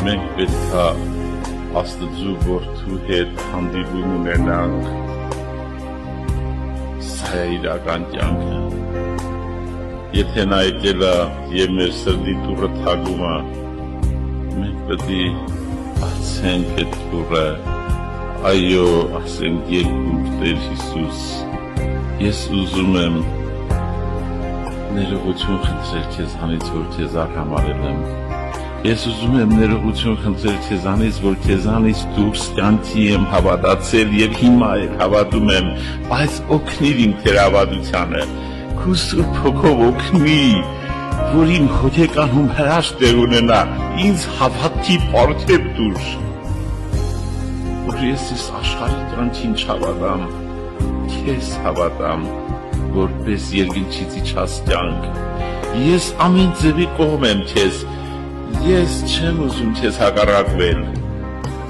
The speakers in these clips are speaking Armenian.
մենք պետք է Աստծու որդու հետ հանդիպում ունենանք, սա է իրական կյանքը։ Եթե նա եկել է և մեր սրտի դուռը թակում է, մենք պետք է բացենք այդ դուռը, այո, ասենք երկուր Տեր Հիսուս, ես ուզում եմ ներողություն խնդրել քեզանից, որ քեզ արհամարել եմ։ Ես ուզում եմ ներողություն խնդրել քեզանից, որ քեզանից դուրս կյանքի եմ հավատացել և հիմա էլ հավատում եմ, բայց օգնիր իմ թերավադությանը, քո Սուրբ Հոգով օգնի, որ իմ հոգեկանում հրաշք տեղ ունենա, ինձ հավատքի պարգև տուր, որ ես աշխարհի կյանքին չհավատամ, քեզ հավատամ, որպես երկնքից իջած կյանք։ Ես ամեն ձևի կողմ եմ քեզ, ես չեմ ուզում քեզ հակառակվել,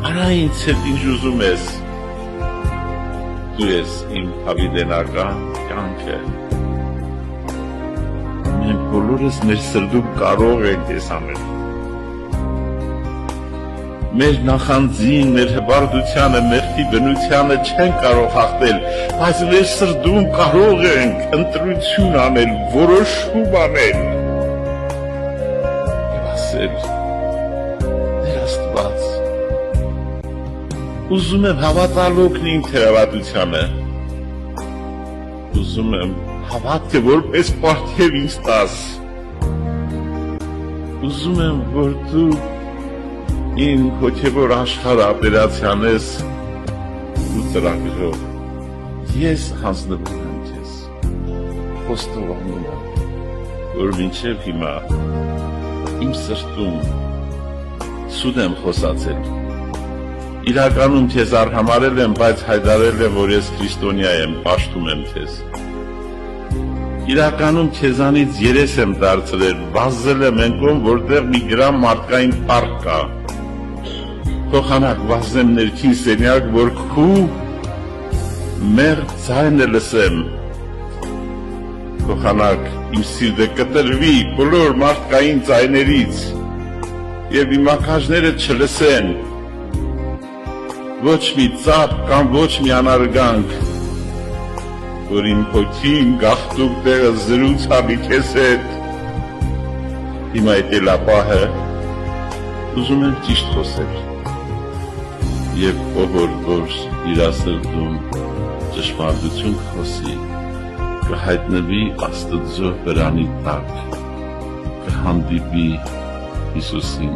արա ինձ հետ ինչ ուզում ես, դու ես իմ հավիտենական կյանքը։ Մենք բոլորս մեր սրտում կարող ենք այս ամենը։ Մեր նախանձին, մեր հպարտությանը, մեղքի բնությանը չեն կարող հաղթել, բայց մեր սրտում կարող ենք ընտրություն անել, որոշում անել և ասել. Տեր Աստված, ուզում եմ հավատալ օգնի իմ թերավատությանը, ուզում եմ հավատքը որպես պարգև ինձ տաս, ուզում եմ, որ դու իմ հոգևոր աշխարհը ապերացիանես ու ծրագրով, ես հանձնվում եմ քեզ, խոստովանում եմ, որ մինչև հիմա իմ սրտում սուտ եմ խոսացել, իրականում քեզ արհամարել եմ, բայց հայտարարել եմ, որ ես քրիստոնյա եմ, պաշտում եմ քեզ, իրականում քեզանից երես եմ դարձրել, վազել եմ ընկում, որտեղ մի գրամ մարդկային փառք կա, Թողանակ վազեմ ներքին սենյակ, որ քու մեղմ ձայնը լսեմ, թողանակ իմ սիրտը կտրվի բոլոր մարդկային ձայներից և իմ ականջները չլսեն ոչ մի ծափ կամ ոչ մի անարգանք, որ իմ հոգին գաղթուկ տեղը զրուցանի քեզ հետ։ Հիմա եկել է պահը, ուզում եմ ճիշտ խոսել և ով որ իր սրտում ճշմարտություն խոսի, կհայտնվի Աստծո բերանի տակ, կհանդիպի Հիսուսին